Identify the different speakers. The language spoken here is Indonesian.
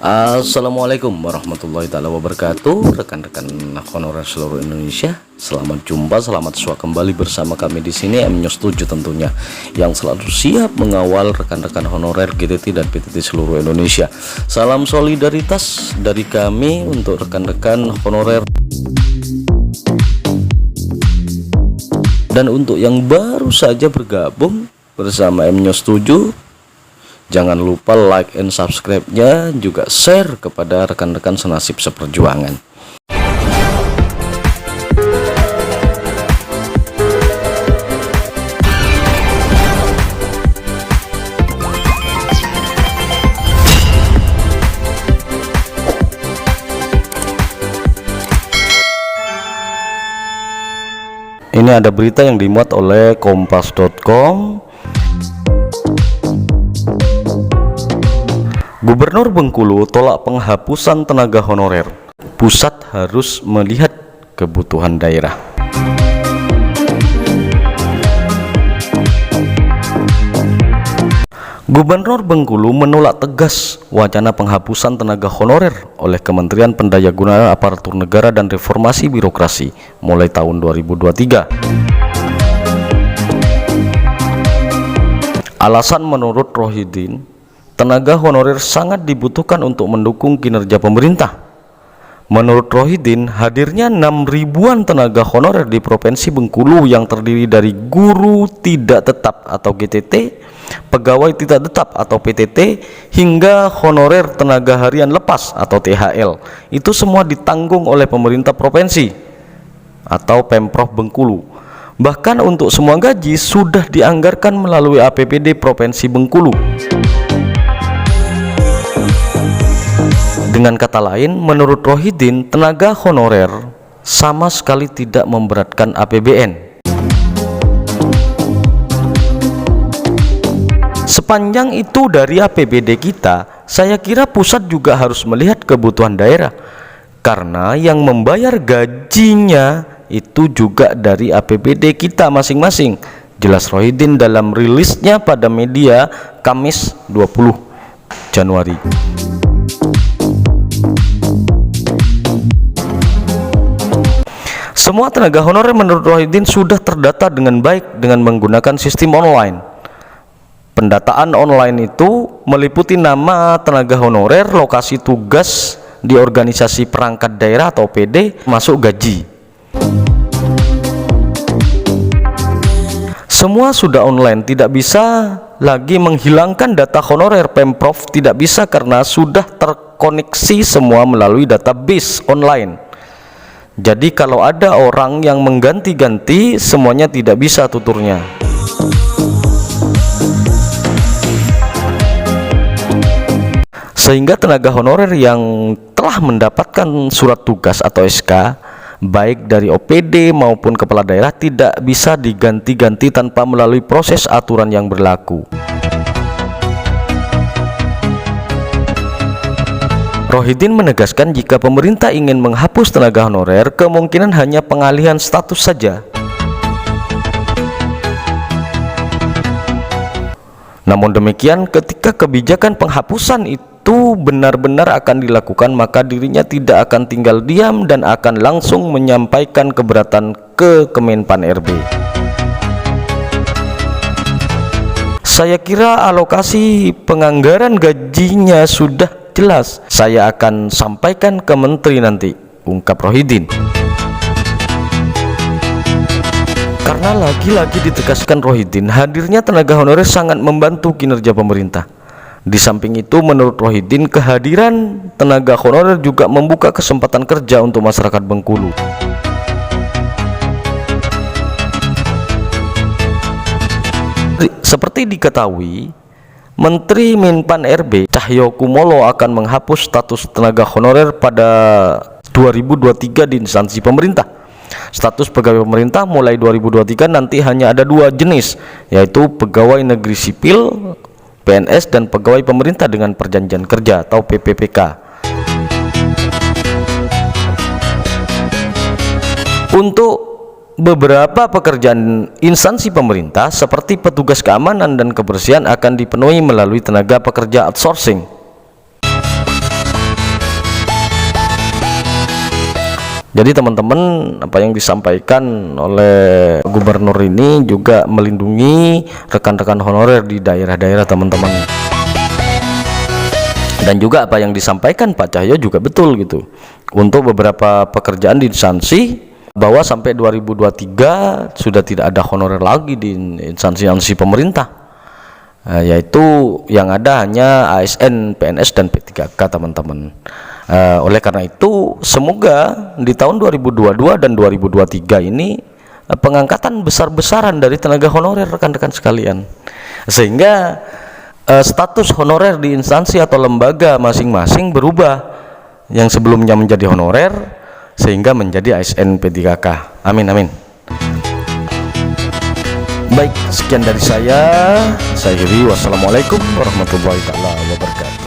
Speaker 1: Assalamualaikum warahmatullahi taala wabarakatuh. Rekan-rekan honorer seluruh Indonesia, selamat jumpa, selamat sua kembali bersama kami di sini MNews 7 tentunya, yang selalu siap mengawal rekan-rekan honorer GTT dan PTT seluruh Indonesia. Salam solidaritas dari kami untuk rekan-rekan honorer. Dan untuk yang baru saja bergabung bersama MNews 7, jangan lupa like and subscribe-nya, juga share kepada rekan-rekan senasib seperjuangan. Ini ada berita yang dimuat oleh kompas.com. Gubernur Bengkulu tolak penghapusan tenaga honorer. Pusat harus melihat kebutuhan daerah. Gubernur Bengkulu menolak tegas wacana penghapusan tenaga honorer oleh Kementerian Pendayagunaan Aparatur Negara dan Reformasi Birokrasi mulai tahun 2023. Alasan menurut Rohidin, tenaga honorer sangat dibutuhkan untuk mendukung kinerja pemerintah. Menurut Rohidin, hadirnya 6.000-an tenaga honorer di Provinsi Bengkulu yang terdiri dari guru tidak tetap atau GTT, pegawai tidak tetap atau PTT, hingga honorer tenaga harian lepas atau THL, itu semua ditanggung oleh pemerintah provinsi atau Pemprov Bengkulu. Bahkan untuk semua gaji sudah dianggarkan melalui APBD Provinsi Bengkulu. Dengan kata lain, menurut Rohidin, tenaga honorer sama sekali tidak memberatkan APBN. Sepanjang itu dari APBD kita, saya kira pusat juga harus melihat kebutuhan daerah, karena yang membayar gajinya itu juga dari APBD kita masing-masing, jelas Rohidin dalam rilisnya pada media Kamis 20 Januari. Semua tenaga honorer menurut Rohidin sudah terdata dengan baik dengan menggunakan sistem online. Pendataan online itu meliputi nama tenaga honorer, lokasi tugas di organisasi perangkat daerah atau PD, masuk gaji. Semua sudah online, tidak bisa lagi menghilangkan data honorer. Pemprov tidak bisa karena sudah terkoneksi semua melalui database online. Jadi kalau ada orang yang mengganti-ganti, semuanya tidak bisa tuturnya. Sehingga tenaga honorer yang telah mendapatkan surat tugas atau SK, baik dari OPD maupun kepala daerah, tidak bisa diganti-ganti tanpa melalui proses aturan yang berlaku. Rohidin menegaskan jika pemerintah ingin menghapus tenaga honorer, kemungkinan hanya pengalihan status saja. Namun demikian, ketika kebijakan penghapusan itu benar-benar akan dilakukan, maka dirinya tidak akan tinggal diam dan akan langsung menyampaikan keberatan ke Kemenpan RB. Saya kira alokasi penganggaran gajinya sudah jelas, saya akan sampaikan ke menteri nanti, ungkap Rohidin. Karena lagi-lagi ditegaskan Rohidin, hadirnya tenaga honorer sangat membantu kinerja pemerintah. Di samping itu, menurut Rohidin, kehadiran tenaga honorer juga membuka kesempatan kerja untuk masyarakat Bengkulu. Seperti diketahui, Menteri Minpan RB Cahyokumolo akan menghapus status tenaga honorer pada 2023 di instansi pemerintah. Status pegawai pemerintah mulai 2023 nanti hanya ada 2 jenis, yaitu pegawai negeri sipil PNS dan pegawai pemerintah dengan perjanjian kerja atau PPPK. Untuk beberapa pekerjaan instansi pemerintah seperti petugas keamanan dan kebersihan akan dipenuhi melalui tenaga pekerja outsourcing. Jadi teman-teman, apa yang disampaikan oleh gubernur ini juga melindungi rekan-rekan honorer di daerah-daerah teman-teman. Dan juga apa yang disampaikan Pak Cahyo juga betul gitu. Untuk beberapa pekerjaan di instansi, bahwa sampai 2023 sudah tidak ada honorer lagi di instansi pemerintah, yaitu yang ada hanya ASN, PNS, dan P3K teman-teman. Oleh karena itu, semoga di tahun 2022 dan 2023 ini pengangkatan besar-besaran dari tenaga honorer rekan-rekan sekalian, sehingga status honorer di instansi atau lembaga masing-masing berubah, yang sebelumnya menjadi honorer sehingga menjadi ASN P3K. Amin amin. Baik, sekian dari saya. Saya Heri. Wassalamualaikum warahmatullahi wabarakatuh.